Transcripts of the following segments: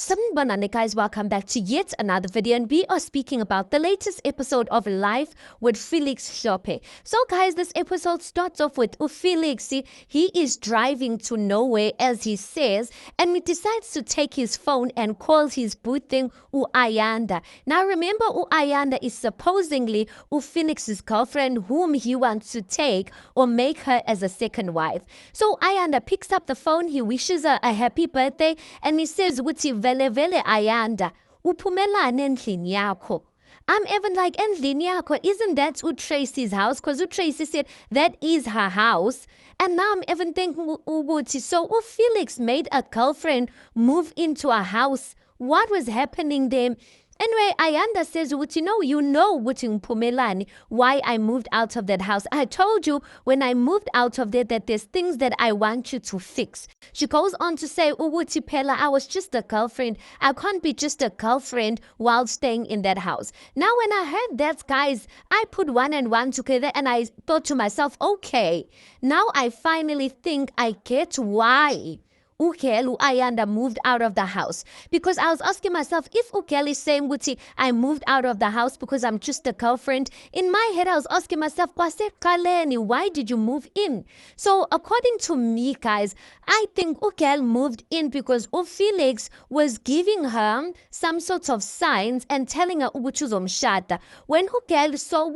Sanibonani guys, welcome back to yet another video, and we are speaking about the latest episode of Life with Felix Hlophe. So guys, this episode starts off with Felix. He is driving to nowhere, as he says, and he decides to take his phone and call his boo thing Ayanda. Now remember, Ayanda is supposedly Felix's girlfriend, whom he wants to take or make her as a second wife. So Ayanda picks up the phone, he wishes her a happy birthday, and he says, vele Ayanda, uphumelane endlini yakho. I'm even like, endlini yakho, isn't that Tracy's house? Because Tracy said that is her house. And now I'm even thinking, so Felix made a girlfriend move into a house. What was happening there? Anyway, Ayanda says, you know, why I moved out of that house. I told you when I moved out of there that there's things that I want you to fix. She goes on to say, Pela, I was just a girlfriend. I can't be just a girlfriend while staying in that house. Now, when I heard that, guys, I put one and one together and I thought to myself, okay, now I finally think I get why Ayanda moved out of the house. Because I was asking myself, if is saying, I moved out of the house because I'm just a girlfriend, in my head I was asking myself, why did you move in? So according to me, guys, I think moved in because Felix was giving her some sorts of signs and telling her uzomshada. When saw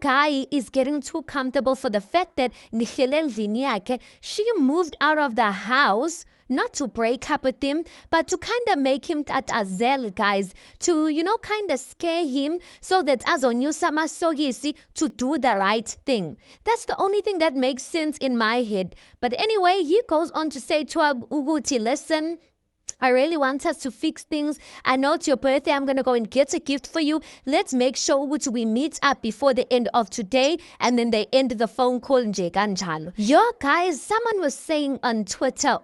guy is getting too comfortable for the fact that she moved out of the house, not to break up with him, but to kind of make him tatazel, guys, to, kind of scare him so that to do the right thing. That's the only thing that makes sense in my head. But anyway, he goes on to say to her, listen, I really want us to fix things. I know it's your birthday. I'm going to go and get a gift for you. Let's make sure we meet up before the end of today. And then they end the phone call. Yo, guys, someone was saying on Twitter,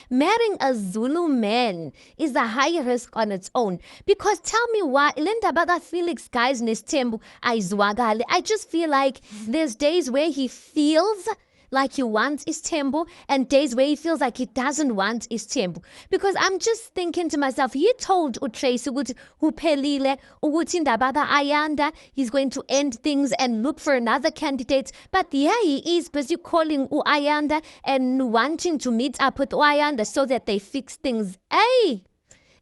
marrying a Zulu man is a high risk on its own. Because tell me why, that Felix, guys, I just feel like there's days where he feels like he wants his temple and days where he feels like he doesn't want his temple. Because I'm just thinking to myself, he told Tracy who pelile Ayanda he's going to end things and look for another candidate. But yeah, he is busy calling Ayanda and wanting to meet up with Ayanda so that they fix things. Hey!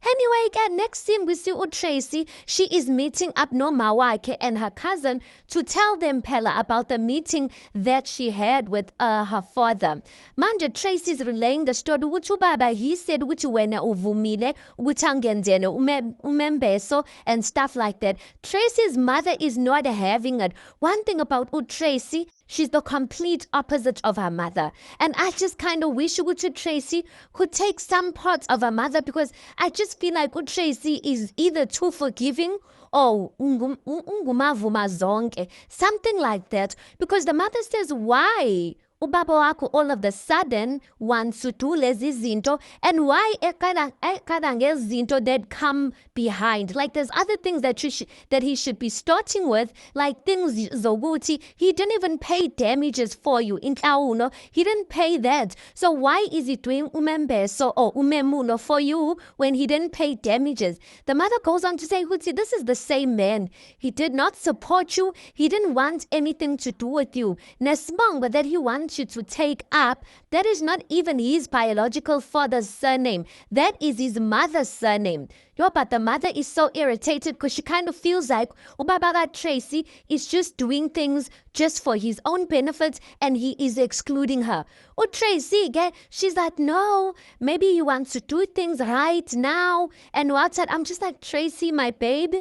Anyway, again, next scene we see Tracy. She is meeting up Mawake and her cousin to tell them, Pella, about the meeting that she had with her father. Manje, Tracy is relaying the story. Baba, he said, wena uvumile, umembeso, and stuff like that. Tracy's mother is not having it. One thing about Tracy, she's the complete opposite of her mother. And I just kind of wish Tracy could take some parts of her mother, because I just feel like Tracy is either too forgiving or something like that. Because the mother says, why? Ubaba wako all of the sudden wants to do lezi zinto, and why zinto that come behind. Like there's other things that he should be starting with, like things zoguti. He didn't even pay damages for you in Kauno. He didn't pay that. So why is he doing umembeso or umemuno for you when he didn't pay damages? The mother goes on to say, this is the same man. He did not support you. He didn't want anything to do with you. Nesmong, but that he wants you to take up, that is not even his biological father's surname. That is his mother's surname. Yo, but the mother is so irritated because she kind of feels like Ubaba Tracy is just doing things just for his own benefit and he is excluding her. Oh, Tracy, she's like, no, maybe he wants to do things right now. And what's that? I'm just like, Tracy, my babe,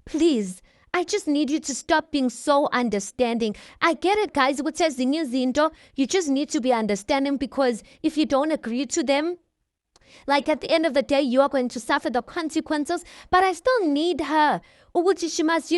please, I just need you to stop being so understanding. I get it, guys. What says Zindo? You just need to be understanding, because if you don't agree to them, like at the end of the day, you are going to suffer the consequences. But I still need her. She must,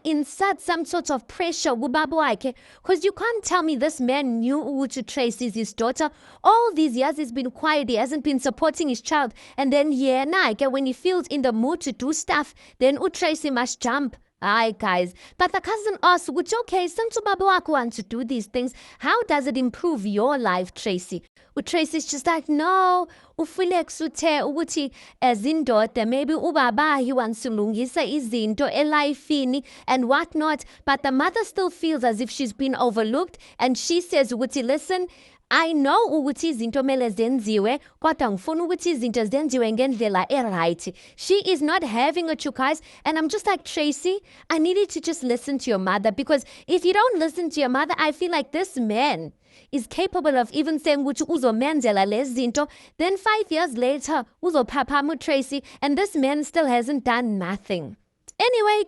insert some sort of pressure. Because you can't tell me this man knew Tracy is his daughter. All these years he's been quiet. He hasn't been supporting his child. And then when he feels in the mood to do stuff, then Tracy must jump. Hi, guys. But the cousin asks, which okay, since ubaba wakho wants to do these things, how does it improve your life, Tracy? Tracy's just like, no, uFelix uthe ukuthi ezindoda, maybe ubaba he wants to lungisa izinto elifini and whatnot, but the mother still feels as if she's been overlooked, and she says ukuthi, listen, I know ukuthi izinto mele zenziwe, kodwa ngifuna ukuthi izinto zenziwe ngendlela right. She is not having it, you guys, and I'm just like, Tracy, I needed to just listen to your mother, because if you don't listen to your mother, I feel like this man is capable of even saying ukuthi uzomenzela lezinto, then 5 years later uzophaphamu Tracy, and this man still hasn't done nothing. Anyway,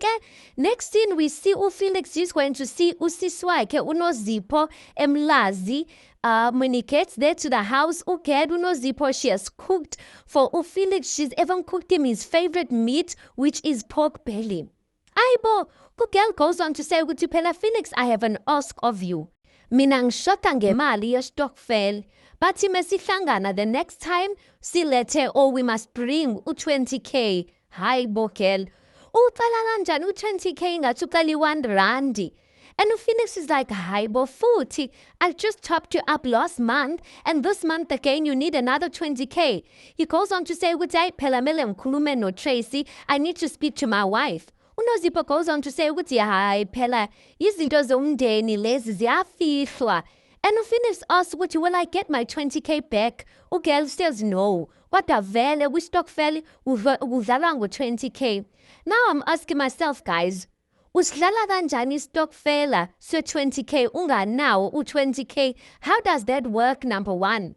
next scene we see Felix is going to see usisi wakhe uNozipho eMlazi. When he gets there to the house, uNozipho, she has cooked for Felix. She's even cooked him his favorite meat, which is pork belly. Aibo, girl goes on to say, phela Felix, I have an ask of you. Mina ngishota ngemali yestokvel, bathi mesihlangana the next time silethe, or we must bring u20k. Hayibo girl, uqala kanjani u20k ngathi uqala 1 randi? And Felix is like, hayibo futhi, I just topped you up last month, and this month again you need another 20k. He goes on to say, ukuthi phela mele ngikhulume no Tracy, I need to speak to my wife. uNozipho goes on to say ukuthi hayi phela izinto zomndeni lezi ziyafihlwa. And Felix asks, will I get my 20k back? Girl says no. Kodwa vele kwi-stokvel udlalwa ngo-20k. Now I'm asking myself, guys, usidlala kanjani istokfela se-20k unganawo u-20k? How does that work, number one?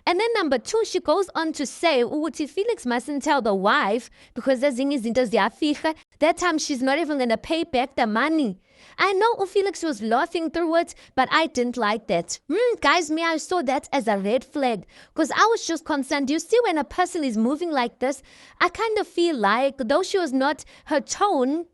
And then number two, she goes on to say ukuthi Felix mustn't tell the wife because ezinye izinto ziyafihla. That time she's not even going to pay back the money. I know Felix was laughing through it, but I didn't like that. Guys, I saw that as a red flag because I was just concerned. You see, when a person is moving like this, I kind of feel like, though she was not, her tone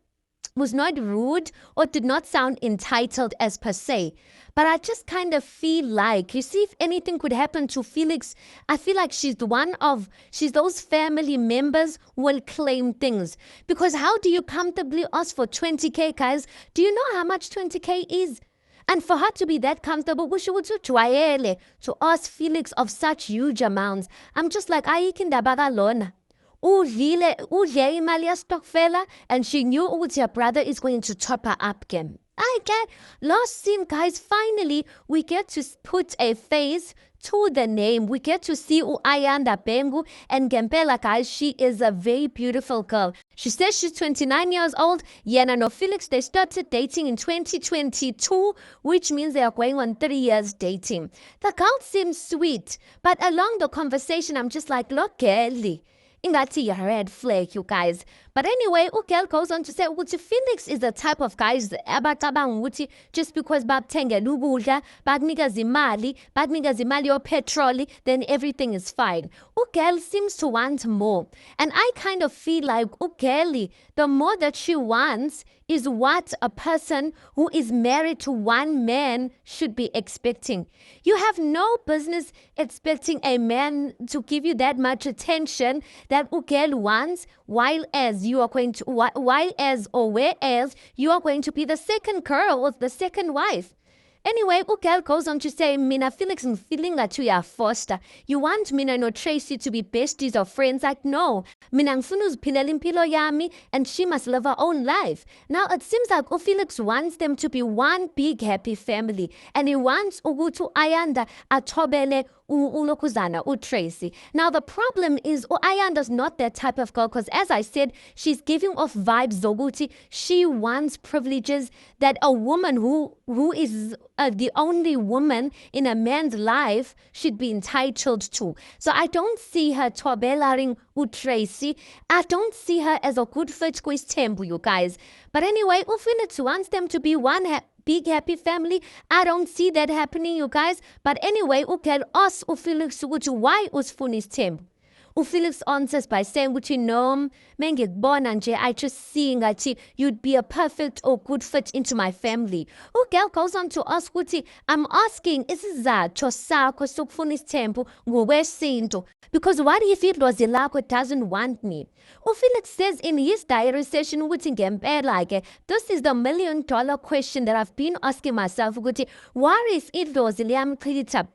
was not rude or did not sound entitled as per se. But I just kind of feel like, you see, if anything could happen to Felix, I feel like she's those family members who will claim things. Because how do you comfortably ask for 20k, guys? Do you know how much 20k is? And for her to be that comfortable, to ask Felix of such huge amounts, I'm just like, ayikindaba lona. Udle imali yestokfela, and she knew her brother is going to top her up again. I get last scene, guys. Finally, we get to put a face to the name. We get to see Ayanda Bengu, and Gempela, guys. She is a very beautiful girl. She says she's 29 years old. Yena no Felix, they started dating in 2022, which means they are going on 3 years dating. The girl seems sweet, but along the conversation, I'm just like, look, girlie. Ingati a red flag, you guys. But anyway, girl goes on to say, Felix is the type of guys just because babtenge lubudla, bagnika zimali or petrol, then everything is fine. Girl seems to want more. And I kind of feel like girlie, the more that she wants is what a person who is married to one man should be expecting. You have no business expecting a man to give you that much attention that girl wants, whereas you are going to be the second girl or the second wife. Anyway, girl goes on to say, mina Felix feeling that you are foster. You want mina no Tracy to be besties or friends? Like, no. Mina ngifuna uziphilela impilo yami, and she must live her own life. Now, it seems like Felix wants them to be one big happy family, and he wants ukuthi Ayanda athobele ulokuzana, Tracy. Now, the problem is Ayanda's not that type of girl because, as I said, she's giving off vibes zoguti. She wants privileges that a woman who is the only woman in a man's life should be entitled to. So I don't see her thobelaring Tracy. I don't see her as a good fit with Tembu, you guys. But anyway, Felix wants them to be one big happy family. I don't see that happening, you guys. But anyway, us Felix why usfuna isithembu. Felix answers by saying, no, mengikubona nje, I just see ngathi you'd be a perfect or good fit into my family. Girl goes on to ask, I'm asking, isizathu sakho sokufuna isithembu ngokwesintu? Because what if it was ilakho doesn't want me? Felix says in his diary session, this is the $1 million question that I've been asking myself. What if it was liyamchitha?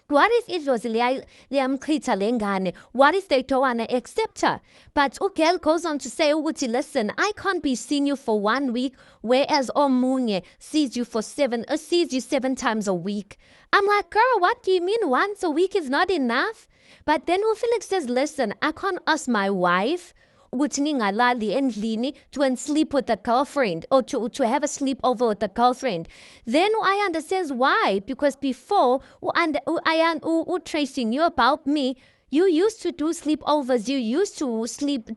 What if it was liyamchitha lengane? What if they don't want to accept her? But girl goes on to say, listen, I can't be seeing you for 1 week, whereas omunye sees you 7 times a week. I'm like, girl, what do you mean once a week is not enough? But then Felix says, listen, I can't ask my wife to and sleep with a girlfriend or to have a sleepover with a girlfriend. Then Ayanda says, why? Because before Tracy knew about me, you used to do sleepovers. You used to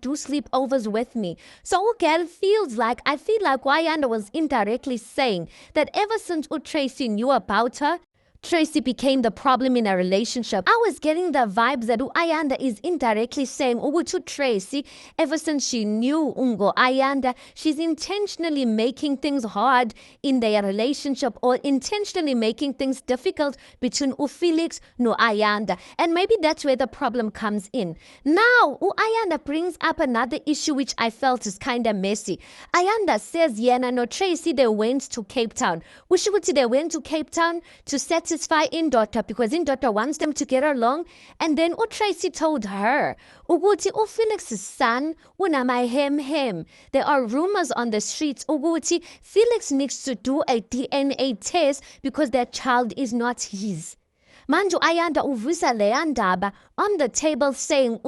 do sleepovers with me. So girl feels like, I feel like Ayanda was indirectly saying that ever since Tracy knew about her, Tracy became the problem in a relationship. I was getting the vibes that Ayanda is indirectly saying to Tracy, ever since she knew Ayanda, she's intentionally making things hard in their relationship or intentionally making things difficult between Felix and Ayanda. And maybe that's where the problem comes in. Now, Ayanda brings up another issue which I felt is kind of messy. Ayanda says, no, Tracy, they went to Cape Town. They went to Cape Town to satisfy Indota because Indota wants them to get along. And then Tracy told her, Felix's son, him. There are rumors on the streets, Felix needs to do a DNA test because that child is not his. Manju Ayanda uvusa leandaba on the table saying,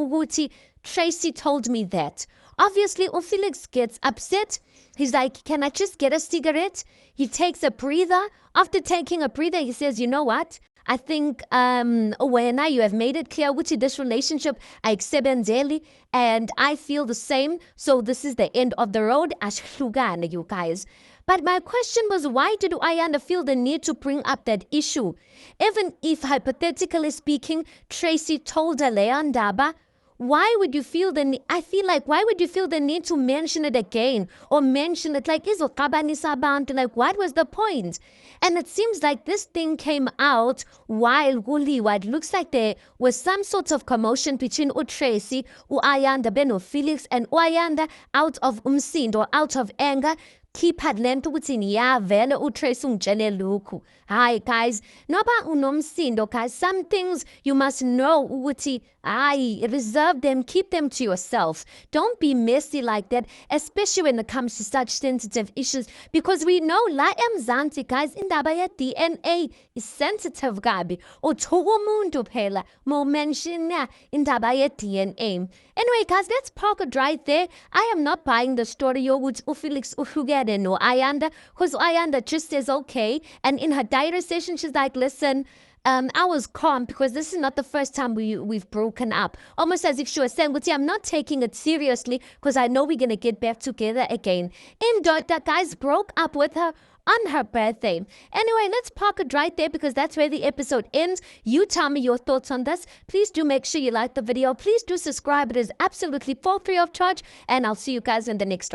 Tracy told me that. Obviously, Felix gets upset. He's like, can I just get a cigarette? He takes a breather. After taking a breather, he says, you know what? I think when you have made it clear which this relationship I accept and I feel the same. So this is the end of the road. Ashlugane, you guys. But my question was, why did Ayanda feel the need to bring up that issue? Even if, hypothetically speaking, Tracy told her Leandaba, why would you feel the need? I feel like, why would you feel the need to mention it again or mention it like, like, what was the point? And it seems like this thing came out while it looks like there was some sort of commotion between Tracy, Ayanda, Beno Felix, and Ayanda out of umsindo or out of anger. Keep had lento ukuthi ya vele uTracy ungitshele lokhu. Hi guys, noba unomsindo guys, some things you must know ukuthi reserve them, keep them to yourself. Don't be messy like that, especially when it comes to such sensitive issues, because we know la eMzansi guys, indaba ye DNA is sensitive gabi. Uthuka umuntu phela mo mention indaba ye DNA. Anyway guys, let's park it right there. I am not buying the story yokuthi uFelix uhlukene no Ayanda, because Ayanda just says okay, and in her diary session she's like, listen, I was calm because this is not the first time we've broken up. Almost as if she was saying, I'm not taking it seriously because I know we're going to get back together again. Indota, guys, broke up with her on her birthday. Anyway, let's park it right there because that's where the episode ends. You tell me your thoughts on this. Please do make sure you like the video. Please do subscribe. It is absolutely for free of charge. And I'll see you guys in the next one.